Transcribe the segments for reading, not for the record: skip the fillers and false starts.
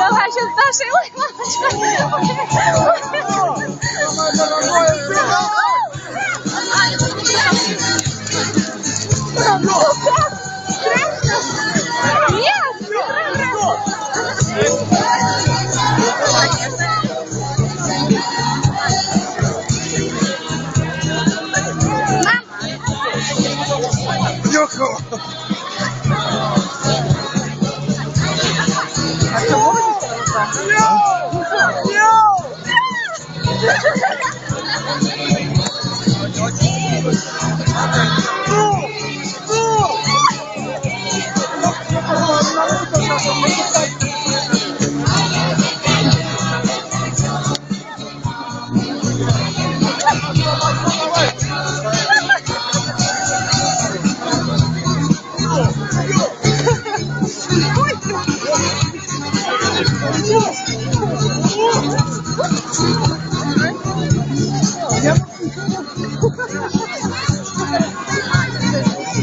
Давай, сейчас Даша, ой,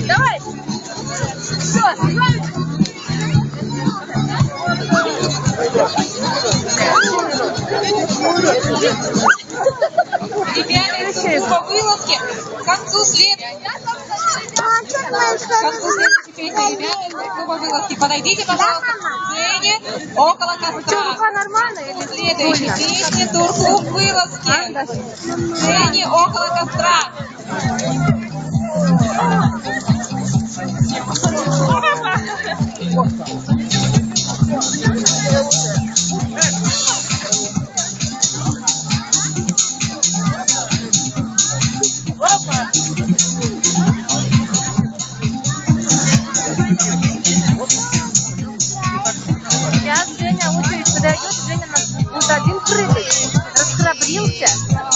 давай. Все, Ребята, по вылазке к концу следующей ребята, клуба вылазки. Подойдите, пожалуйста, к сцене около костра. нормально или Следующая песня турклуб вылазки. К сцене около костра. Сейчас Женя очередь подойдет, Женя нас будет один прыгать. Расхрабрился.